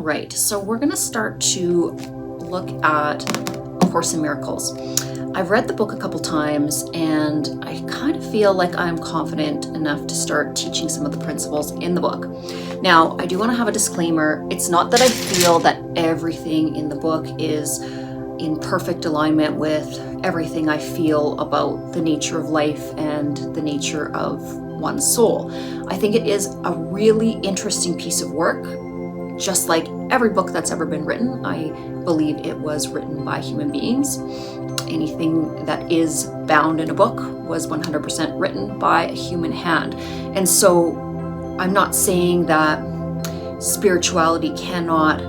All right, so we're going to start to look at A Course in Miracles. I've read the book a couple times and I kind of feel like I'm confident enough to start teaching some of the principles in the book. Now, I do want to have a disclaimer. It's not that I feel that everything in the book is in perfect alignment with everything I feel about the nature of life and the nature of one's soul. I think it is a really interesting piece of work. Just like every book that's ever been written, I believe it was written by human beings. Anything that is bound in a book was 100% written by a human hand. And so I'm not saying that spirituality cannot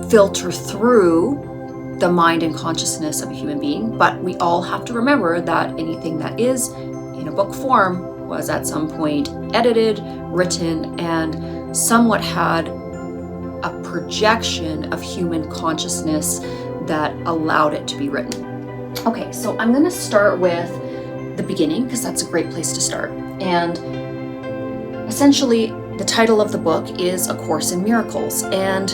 filter through the mind and consciousness of a human being, but we all have to remember that anything that is in a book form was at some point edited, written, and somewhat had a projection of human consciousness that allowed it to be written. Okay, so I'm going to start with the beginning because that's a great place to start. And essentially, the title of the book is A Course in Miracles. And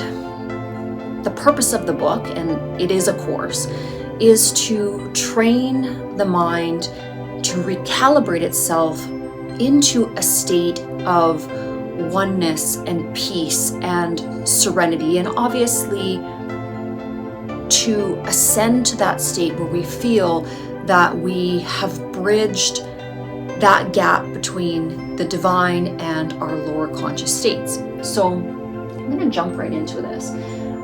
the purpose of the book, and it is a course, is to train the mind to recalibrate itself into a state of oneness and peace and serenity, and obviously to ascend to that state where we feel that we have bridged that gap between the divine and our lower conscious states. So I'm going to jump right into this.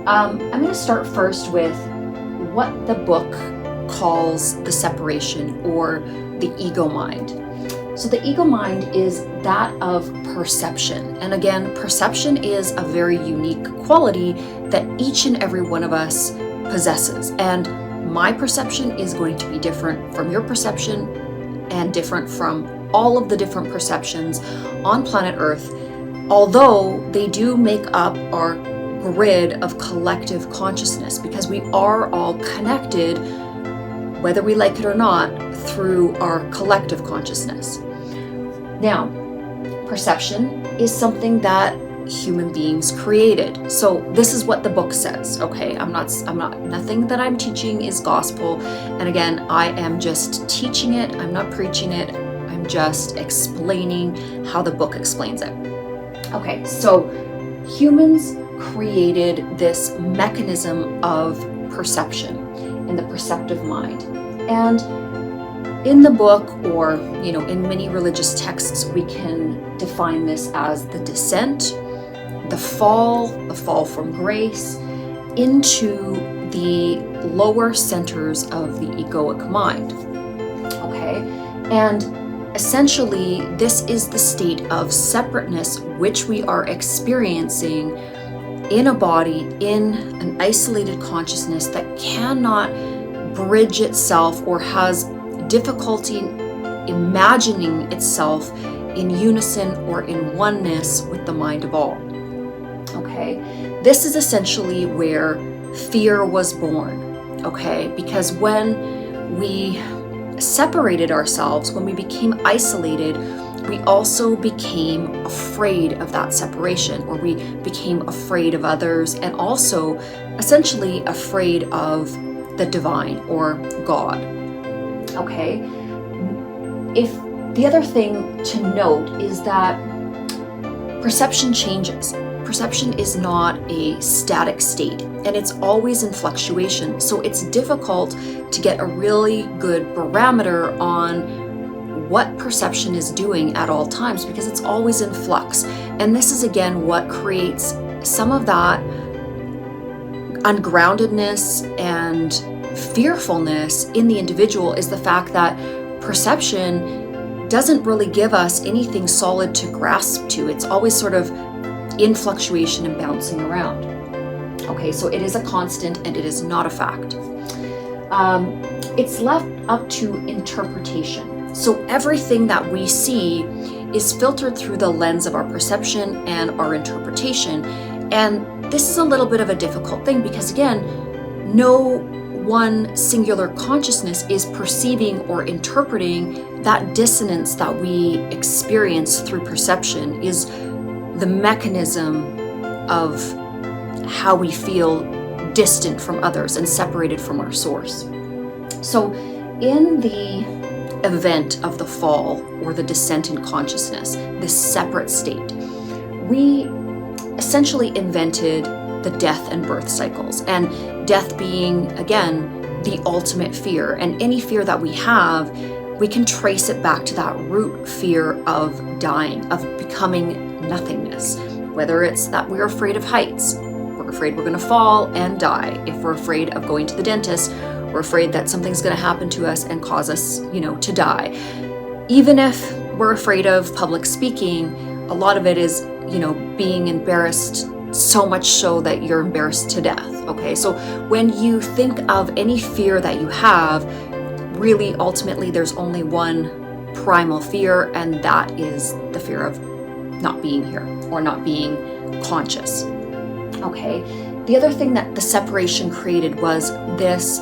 I'm going to start first with what the book calls the separation or the ego mind. So the ego mind is that of perception. And again, perception is a very unique quality that each and every one of us possesses. And my perception is going to be different from your perception and different from all of the different perceptions on planet Earth, although they do make up our grid of collective consciousness, because we are all connected, whether we like it or not, through our collective consciousness. Now, perception is something that human beings created. So this is what the book says, okay? Nothing that I'm teaching is gospel. And again, I am just teaching it. I'm not preaching it. I'm just explaining how the book explains it. Okay, so humans created this mechanism of perception in the perceptive mind. And in the book, or in many religious texts, we can define this as the descent, the fall from grace into the lower centers of the egoic mind. Okay? And essentially, this is the state of separateness which we are experiencing in a body, in an isolated consciousness that cannot bridge itself or has difficulty imagining itself in unison or in oneness with the mind of all. Okay, this is essentially where fear was born. Okay, because when we separated ourselves, when we became isolated, we also became afraid of that separation, or we became afraid of others, and also essentially afraid of the divine or God. Okay, if the other thing to note is that perception changes. Perception is not a static state, and it's always in fluctuation. So it's difficult to get a really good barometer on what perception is doing at all times, because it's always in flux. And this is again what creates some of that ungroundedness and fearfulness in the individual, is the fact that perception doesn't really give us anything solid to grasp to. It's always sort of in fluctuation and bouncing around. Okay, so it is a constant and it is not a fact. It's left up to interpretation. So everything that we see is filtered through the lens of our perception and our interpretation. And this is a little bit of a difficult thing because, again, no one singular consciousness is perceiving or interpreting that dissonance that we experience through perception. Is the mechanism of how we feel distant from others and separated from our source. So in the event of the fall or the descent in consciousness, this separate state, we essentially invented the death and birth cycles, and death being, again, the ultimate fear. And any fear that we have, we can trace it back to that root fear of dying, of becoming nothingness. Whether it's that we're afraid of heights, we're afraid we're going to fall and die. If we're afraid of going to the dentist, we're afraid that something's going to happen to us and cause us, to die. Even if we're afraid of public speaking, a lot of it is, being embarrassed, so much so that you're embarrassed to death. Okay, so when you think of any fear that you have, really ultimately there's only one primal fear, and that is the fear of not being here or not being conscious. Okay, the other thing that the separation created was this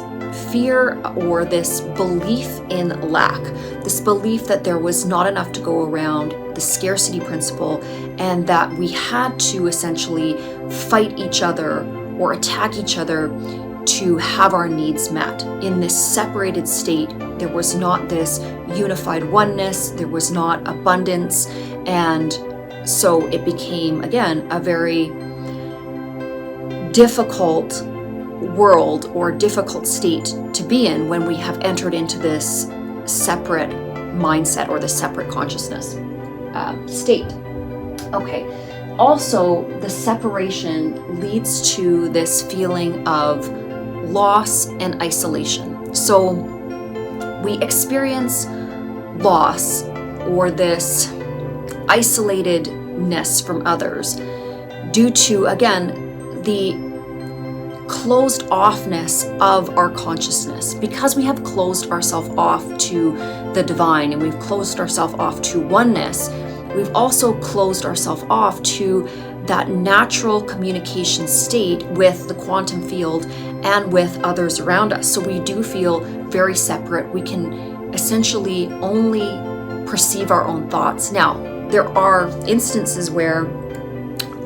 fear or this belief in lack, this belief that there was not enough to go around, the scarcity principle, and that we had to essentially fight each other or attack each other to have our needs met. In this separated state, there was not this unified oneness, there was not abundance, and so it became, again, a very difficult world or difficult state to be in when we have entered into this separate mindset or the separate consciousness state. Okay, also the separation leads to this feeling of loss and isolation. So we experience loss or this isolatedness from others due to, again, the closed offness of our consciousness. Because we have closed ourselves off to the divine and we've closed ourselves off to oneness, we've also closed ourselves off to that natural communication state with the quantum field and with others around us. So we do feel very separate. We can essentially only perceive our own thoughts. Now, there are instances where,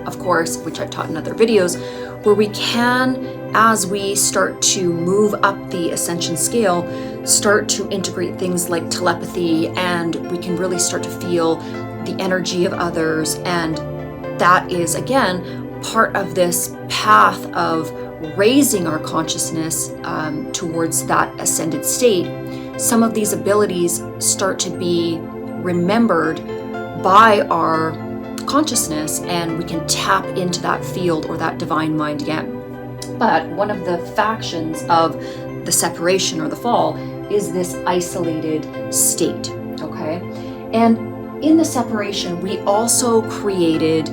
of course, which I've taught in other videos, where we can, as we start to move up the ascension scale, start to integrate things like telepathy, and we can really start to feel the energy of others. And that is, again, part of this path of raising our consciousness towards that ascended state. Some of these abilities start to be remembered by our consciousness, and we can tap into that field or that divine mind again. But one of the factions of the separation or the fall is this isolated state, okay? And in the separation, we also created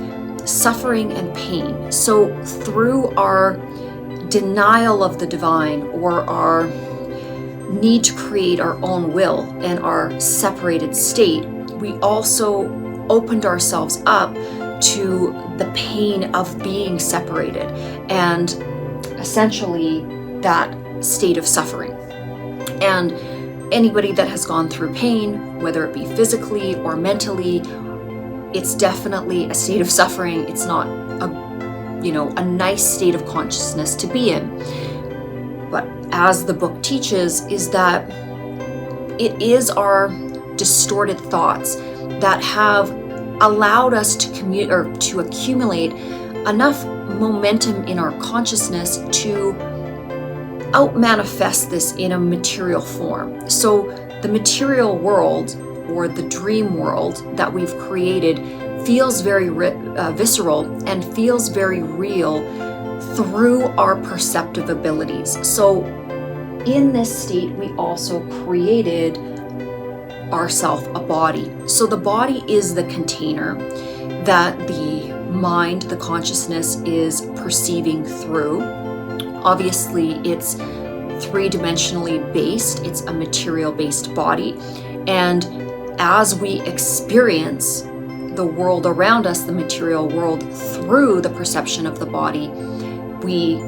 suffering and pain. So through our denial of the divine or our need to create our own will and our separated state, we also opened ourselves up to the pain of being separated and essentially that state of suffering. And anybody that has gone through pain, whether it be physically or mentally, it's definitely a state of suffering. It's not a nice state of consciousness to be in. But as the book teaches, is that it is our distorted thoughts that have allowed us to accumulate enough momentum in our consciousness to out-manifest this in a material form. So the material world or the dream world that we've created feels very visceral and feels very real through our perceptive abilities. So in this state, we also created ourself a body. So the body is the container that the mind, the consciousness is perceiving through. Obviously, it's three-dimensionally based. It's a material-based body. And as we experience the world around us, the material world, through the perception of the body, we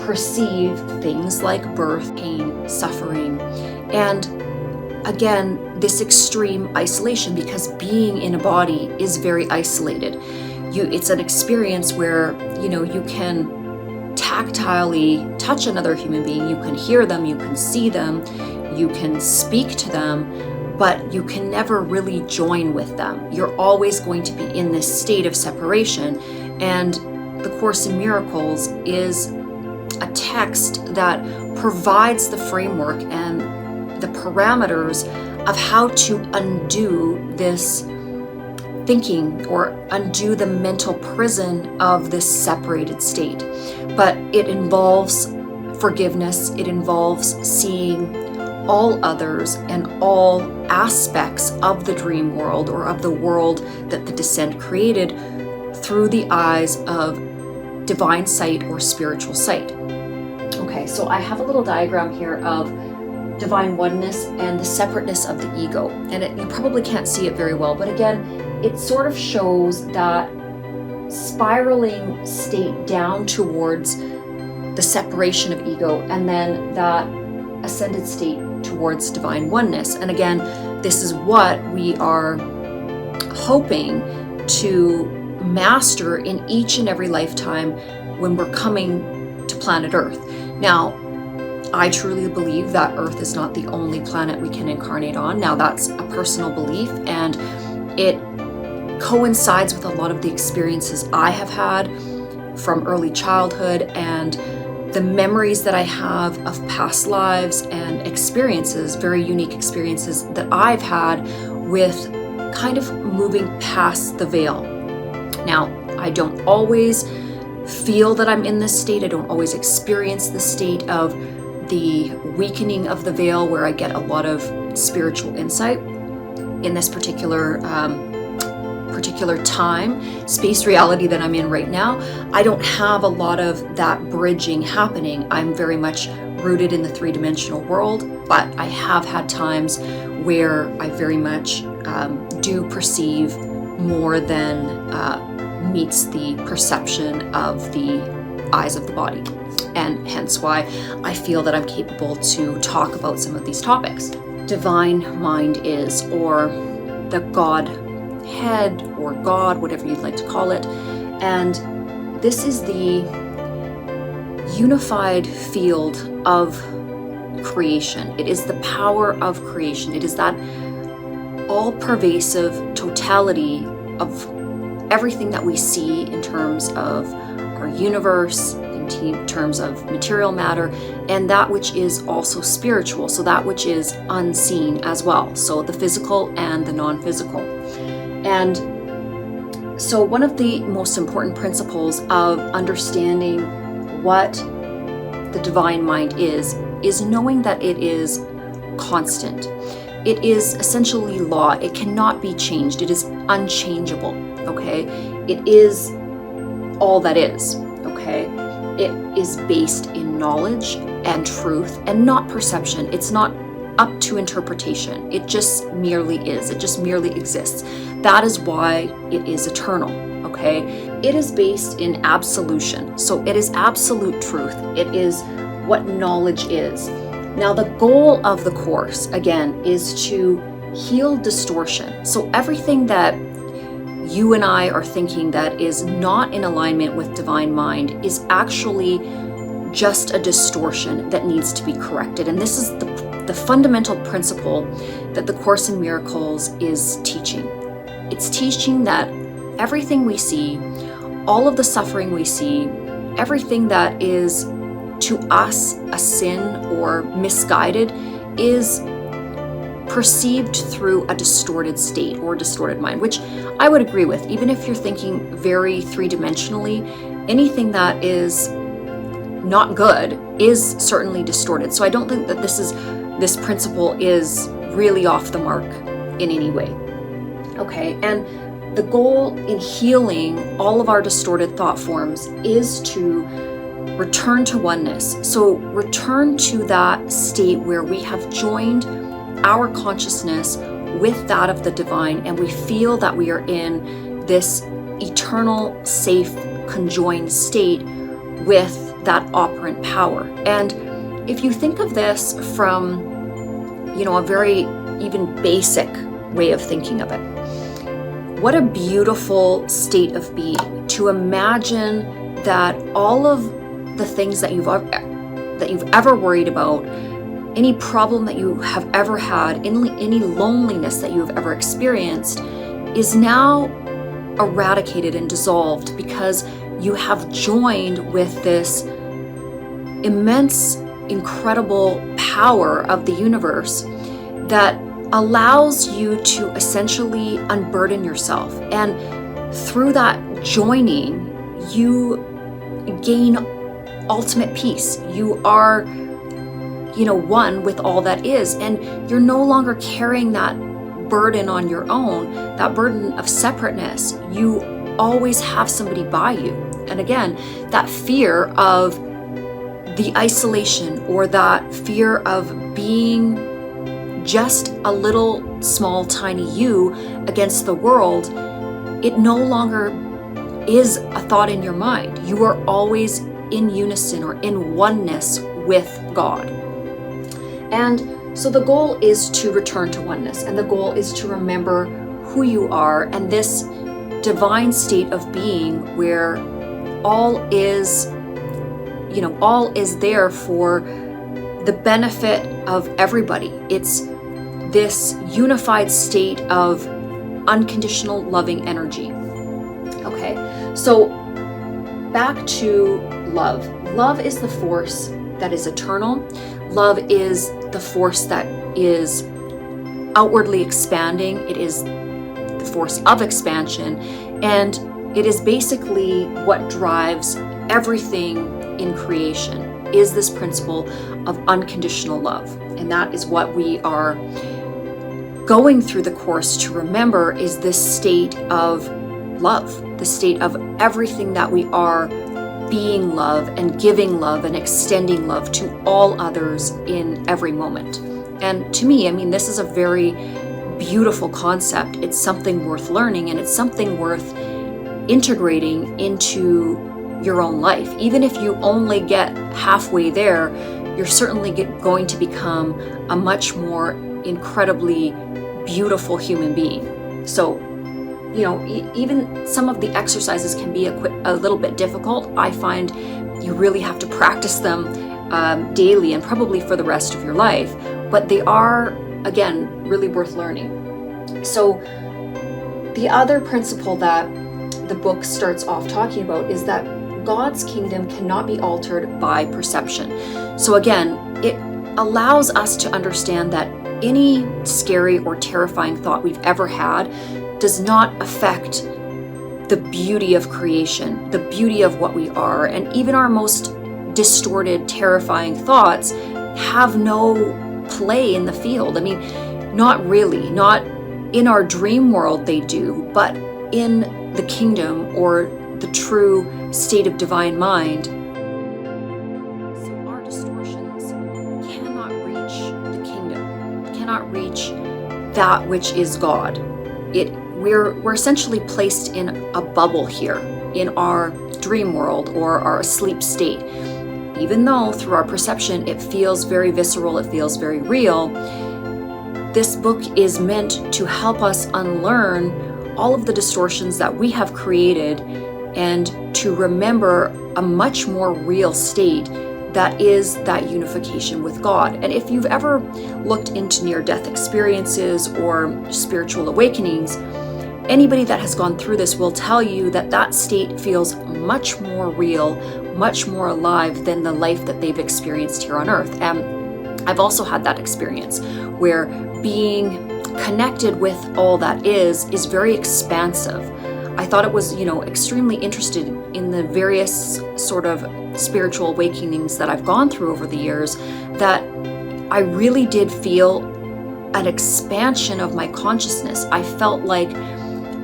perceive things like birth, pain, suffering, and again, this extreme isolation, because being in a body is very isolated. it's an experience where, you can tactilely touch another human being, you can hear them, you can see them, you can speak to them, but you can never really join with them. You're always going to be in this state of separation. And the Course in Miracles is a text that provides the framework and the parameters of how to undo this thinking or undo the mental prison of this separated state. But it involves forgiveness, it involves seeing all others and all aspects of the dream world or of the world that the descent created through the eyes of divine sight or spiritual sight. Okay, so I have a little diagram here of divine oneness and the separateness of the ego. And you probably can't see it very well, but again, it sort of shows that spiraling state down towards the separation of ego, and then that ascended state towards divine oneness. And again, this is what we are hoping to master in each and every lifetime when we're coming to planet Earth. Now, I truly believe that Earth is not the only planet we can incarnate on. Now, that's a personal belief, and it coincides with a lot of the experiences I have had from early childhood and the memories that I have of past lives and experiences, very unique experiences that I've had with kind of moving past the veil. Now, I don't always feel that I'm in this state. I don't always experience the state of the weakening of the veil where I get a lot of spiritual insight in this particular time, space reality that I'm in right now. I don't have a lot of that bridging happening. I'm very much rooted in the three-dimensional world, but I have had times where I very much do perceive more than meets the perception of the eyes of the body. And hence why I feel that I'm capable to talk about some of these topics. Divine mind is, or the God head or God, whatever you'd like to call it. And this is the unified field of creation. It is the power of creation. It is that all-pervasive totality of everything that we see in terms of our universe, in terms of material matter, and that which is also spiritual, so that which is unseen as well, so the physical and the non-physical. And so one of the most important principles of understanding what the divine mind is knowing that it is constant. It is essentially law. It cannot be changed. It is unchangeable, okay? It is all that is, okay? It is based in knowledge and truth and not perception. It's not up to interpretation. It just merely is. It just merely exists. That is why it is eternal, okay? It is based in absolution. So it is absolute truth. It is what knowledge is. Now, the goal of the Course, again, is to heal distortion. So everything that you and I are thinking that is not in alignment with divine mind is actually just a distortion that needs to be corrected. And this is the fundamental principle that the Course in Miracles is teaching. It's teaching that everything we see, all of the suffering we see, everything that is to us a sin or misguided is perceived through a distorted state or distorted mind, which I would agree with. Even if you're thinking very three-dimensionally, anything that is not good is certainly distorted. So I don't think that this principle is really off the mark in any way. Okay, and the goal in healing all of our distorted thought forms is to return to oneness. So return to that state where we have joined our consciousness with that of the divine, and we feel that we are in this eternal, safe, conjoined state with that operant power. And if you think of this from, a very even basic way of thinking of it, what a beautiful state of being to imagine that all of the things that you've ever worried about, any problem that you have ever had, any loneliness that you have ever experienced, is now eradicated and dissolved because you have joined with this immense, incredible power of the universe that allows you to essentially unburden yourself. And through that joining, you gain ultimate peace. You are, one with all that is, and you're no longer carrying that burden on your own, that burden of separateness. You always have somebody by you. And again, that fear of the isolation or that fear of being just a little small tiny you against the world, it no longer is a thought in your mind. You are always in unison or in oneness with God. And so the goal is to return to oneness, and the goal is to remember who you are and this divine state of being where all is there for the benefit of everybody. It's this unified state of unconditional loving energy. Okay, so back to love. Love is the force that is eternal. Love is the force that is outwardly expanding. It is the force of expansion, and it is basically what drives everything in creation, is this principle of unconditional love. And that is what we are going through the course to remember, is this state of love, the state of everything that we are, being love and giving love and extending love to all others in every moment. And to me, this is a very beautiful concept. It's something worth learning, and it's something worth integrating into your own life. Even if you only get halfway there, you're certainly going to become a much more incredibly beautiful human being. So, even some of the exercises can be a little bit difficult. I find you really have to practice them daily and probably for the rest of your life, but they are, again, really worth learning. So the other principle that the book starts off talking about is that God's kingdom cannot be altered by perception. So again, it allows us to understand that any scary or terrifying thought we've ever had does not affect the beauty of creation, the beauty of what we are. And even our most distorted, terrifying thoughts have no play in the field. Not really. Not in our dream world they do, but in the kingdom or the true state of divine mind. So our distortions cannot reach the kingdom, cannot reach that which is God. We're essentially placed in a bubble here in our dream world or our asleep state. Even though through our perception it feels very visceral, it feels very real, this book is meant to help us unlearn all of the distortions that we have created and to remember a much more real state that is that unification with God. And if you've ever looked into near-death experiences or spiritual awakenings, anybody that has gone through this will tell you that that state feels much more real, much more alive than the life that they've experienced here on earth. And I've also had that experience where being connected with all that is very expansive. I thought it was, extremely interested in the various sort of spiritual awakenings that I've gone through over the years, that I really did feel an expansion of my consciousness. I felt like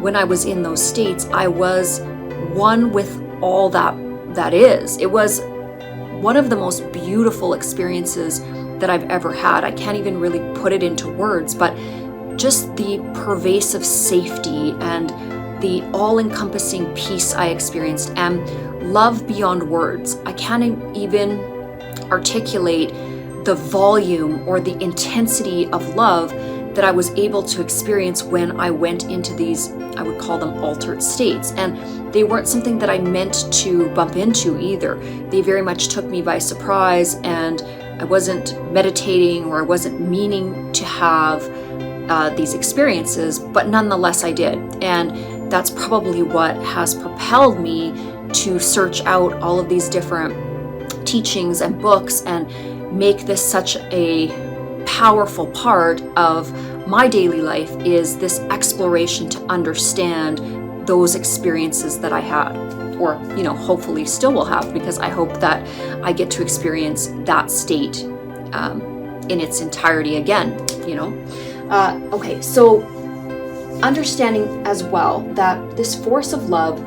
when I was in those states, I was one with all that is. It was one of the most beautiful experiences that I've ever had. I can't even really put it into words, but just the pervasive safety and the all-encompassing peace I experienced and love beyond words. I can't even articulate the volume or the intensity of love that I was able to experience when I went into these, I would call them altered states. And they weren't something that I meant to bump into either. They very much took me by surprise, and I wasn't meditating or I wasn't meaning to have these experiences, but nonetheless I did. And that's probably what has propelled me to search out all of these different teachings and books and make this such a powerful part of my daily life, is this exploration to understand those experiences that I had, or hopefully still will have, because I hope that I get to experience that state in its entirety again. Okay, so understanding as well that this force of love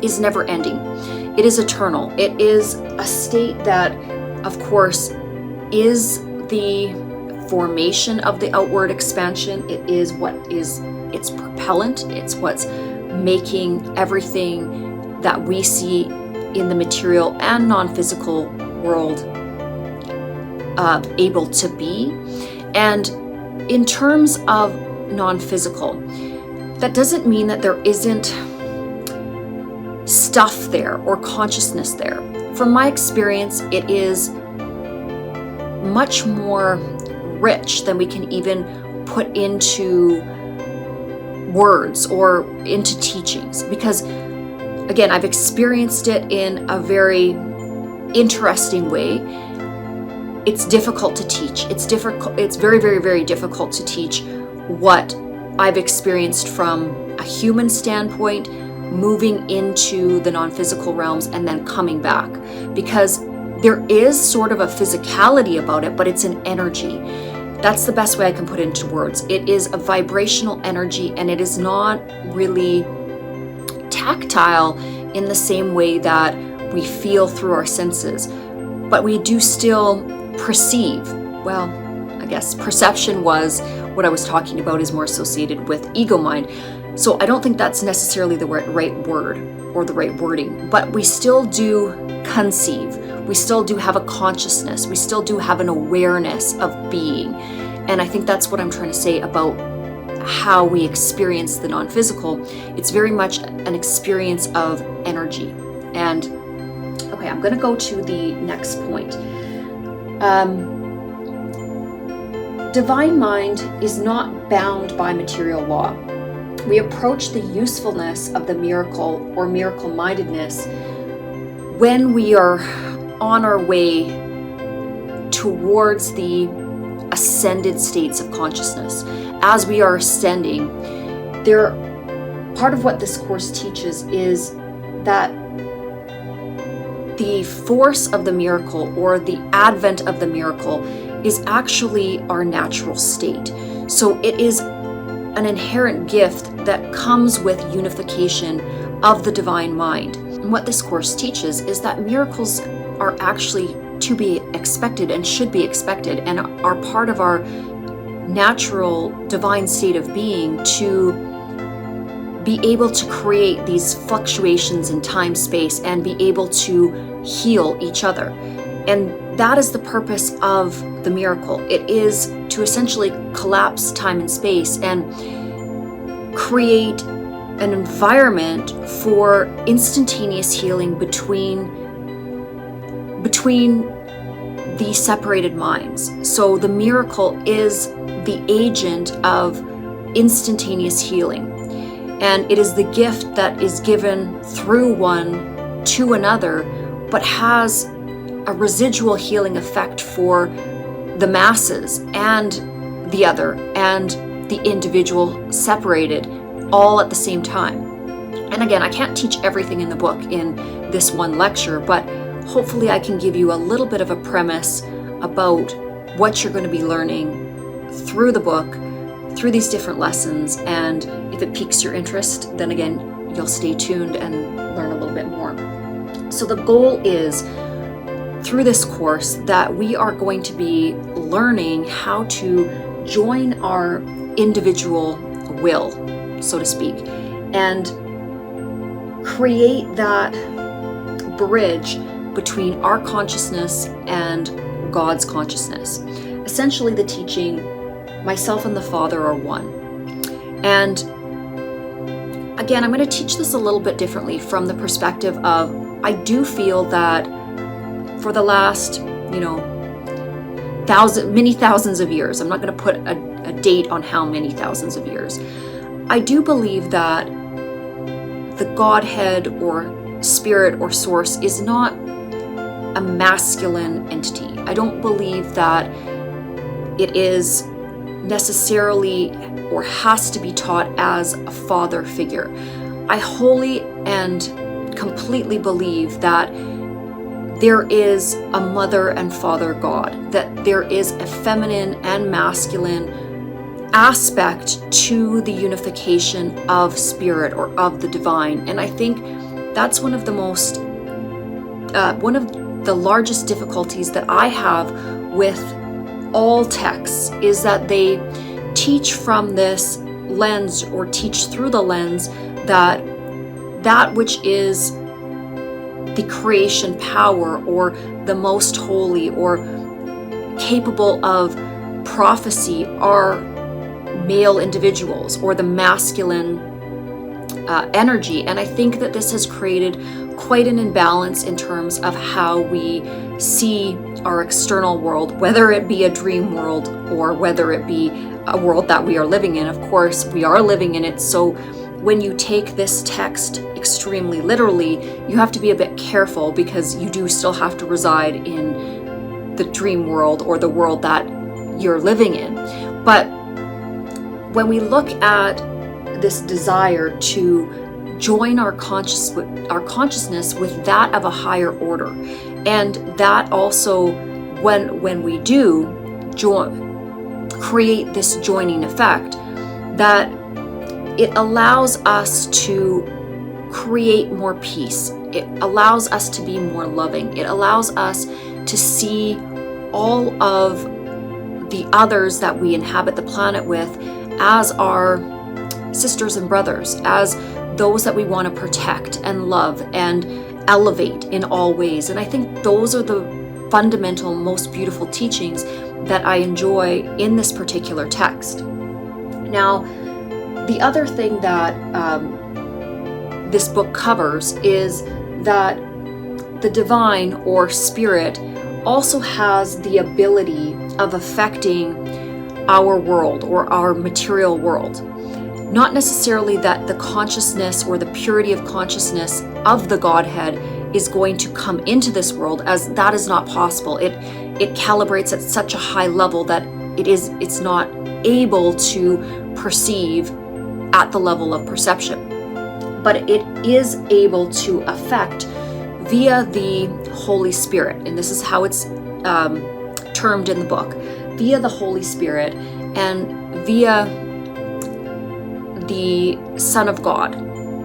is never ending. It is eternal. It is a state that, of course, is the formation of the outward expansion. It is what is its propellant. It's what's making everything that we see in the material and non-physical world able to be. And in terms of non-physical, that doesn't mean that there isn't stuff there or consciousness there. From my experience, it is much more rich than we can even put into words or into teachings, because again, I've experienced it in a very interesting way. It's difficult to teach. It's very, very, very difficult to teach what I've experienced from a human standpoint, moving into the non-physical realms and then coming back, because there is sort of a physicality about it, but it's an energy. That's the best way I can put it into words. It is a vibrational energy, and it is not really tactile in the same way that we feel through our senses, but we do still perceive. Well, I guess perception was what I was talking about, is more associated with ego mind. So I don't think that's necessarily the right word or the right wording, but we still do conceive. We still do have a consciousness. We still do have an awareness of being. And I think that's what I'm trying to say about how we experience the non-physical. It's very much an experience of energy. And okay, I'm going to go to the next point. Divine mind is not bound by material law. We approach the usefulness of the miracle or miracle-mindedness when we are on our way towards the ascended states of consciousness. As we are ascending, part of what this course teaches is that the force of the miracle, or the advent of the miracle, is actually our natural state. So it is an inherent gift that comes with unification of the divine mind. And what this course teaches is that miracles are actually to be expected and should be expected, and are part of our natural divine state of being, to be able to create these fluctuations in time, space, and be able to heal each other. And that is the purpose of the miracle. It is to essentially collapse time and space and create an environment for instantaneous healing between the separated minds. So the miracle is the agent of instantaneous healing. And it is the gift that is given through one to another, but has a residual healing effect for the masses and the other and the individual separated, all at the same time. And again, I can't teach everything in the book in this one lecture, but hopefully I can give you a little bit of a premise about what you're going to be learning through the book, through these different lessons. And if it piques your interest, then again, you'll stay tuned and learn a little bit more. So the goal is, through this course, that we are going to be learning how to join our individual will, so to speak, and create that bridge between our consciousness and God's consciousness. Essentially, the teaching myself and the Father are one. And again, I'm going to teach this a little bit differently from the perspective of, I do feel that for the last, many thousands of years, I'm not going to put a date on how many thousands of years, I do believe that the Godhead or Spirit or Source is not a masculine entity. I don't believe that it is necessarily or has to be taught as a father figure. I wholly and completely believe that there is a mother and father God, that there is a feminine and masculine aspect to the unification of spirit or of the divine. And I think that's one of the largest difficulties that I have with all texts, is that they teach from this lens, or teach through the lens, that which is the creation power, or the most holy, or capable of prophecy, are male individuals, or the masculine energy. And I think that this has created quite an imbalance in terms of how we see our external world, whether it be a dream world or whether it be a world that we are living in. Of course, we are living in it. So when you take this text extremely literally, you have to be a bit careful, because you do still have to reside in the dream world, or the world that you're living in. But when we look at this desire to join our consciousness with that of a higher order, and that also, when we do create this joining effect, that it allows us to create more peace. It allows us to be more loving. It allows us to see all of the others that we inhabit the planet with as our sisters and brothers, as those that we want to protect and love and elevate in all ways. And I think those are the fundamental, most beautiful teachings that I enjoy in this particular text. Now, the other thing that this book covers is that the divine or spirit also has the ability of affecting our world, or our material world. Not necessarily that the consciousness or the purity of consciousness of the Godhead is going to come into this world, as that is not possible. It calibrates at such a high level that it's not able to perceive at the level of perception. But it is able to affect via the Holy Spirit, and this is how it's termed in the book, via the Holy Spirit and via the Son of God,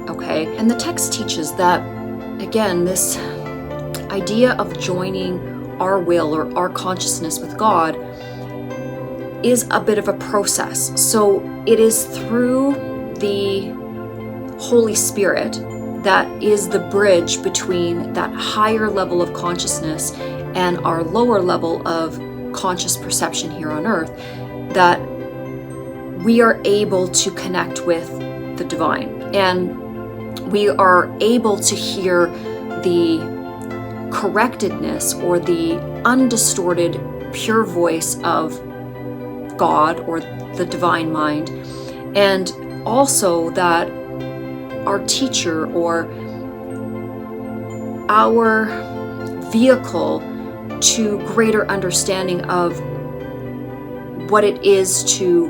okay? And the text teaches that, again, this idea of joining our will or our consciousness with God is a bit of a process. So it is through the Holy Spirit that is the bridge between that higher level of consciousness and our lower level of conscious perception here on earth, that we are able to connect with the divine, and we are able to hear the correctedness or the undistorted pure voice of God or the divine mind, and also that our teacher or our vehicle to greater understanding of what it is to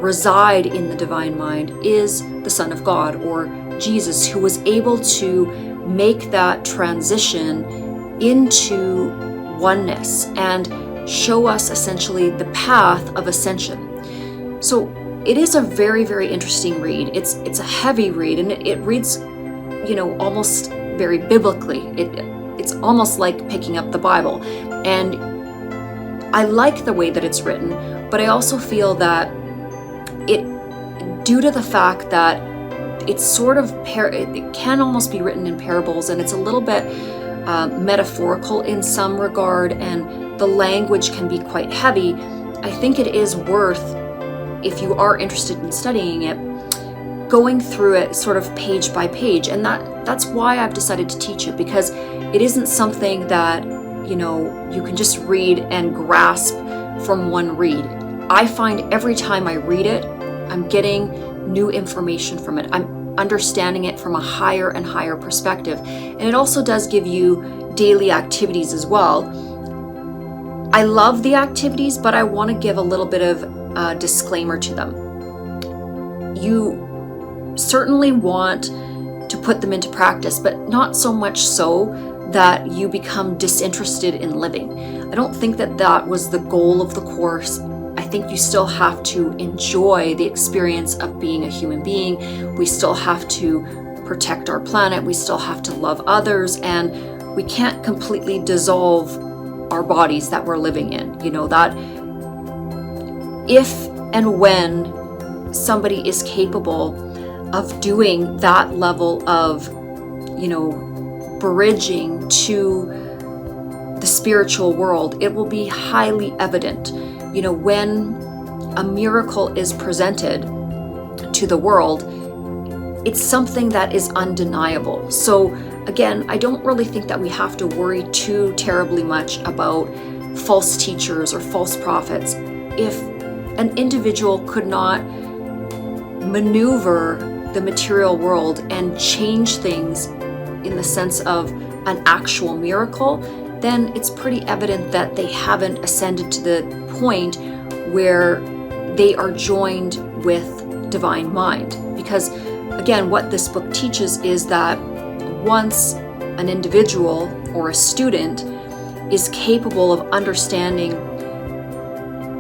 reside in the divine mind is the Son of God, or Jesus, who was able to make that transition into oneness and show us essentially the path of ascension. So it is a very, very interesting read. It's a heavy read, and it reads, almost very biblically. It's almost like picking up the Bible. And I like the way that it's written, but I also feel that due to the fact that it's sort of, it can almost be written in parables, and it's a little bit metaphorical in some regard, and the language can be quite heavy. I think it is worth if you are interested in studying it, going through it sort of page by page. And that's why I've decided to teach it, because it isn't something that, you can just read and grasp from one read. I find every time I read it, I'm getting new information from it. I'm understanding it from a higher and higher perspective. And it also does give you daily activities as well. I love the activities, but I want to give a little bit of a disclaimer to them. You certainly want to put them into practice, but not so much so that you become disinterested in living. I don't think that was the goal of the course. I think you still have to enjoy the experience of being a human being. We still have to protect our planet. We still have to love others, and we can't completely dissolve our bodies that we're living in. That if and when somebody is capable of doing that level of, bridging to the spiritual world, it will be highly evident. When a miracle is presented to the world, it's something that is undeniable. So again, I don't really think that we have to worry too terribly much about false teachers or false prophets. If an individual could not maneuver the material world and change things in the sense of an actual miracle, then it's pretty evident that they haven't ascended to the point where they are joined with divine mind. Because again, what this book teaches is that once an individual or a student is capable of understanding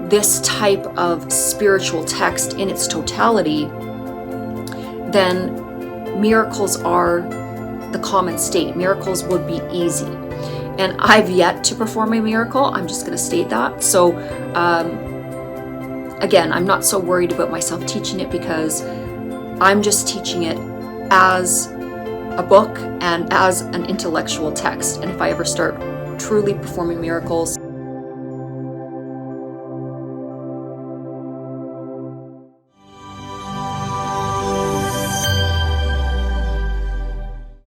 this type of spiritual text in its totality, then miracles are the common state. Miracles would be easy. And I've yet to perform a miracle. I'm just going to state that. So again, I'm not so worried about myself teaching it, because I'm just teaching it as a book and as an intellectual text. And if I ever start truly performing miracles,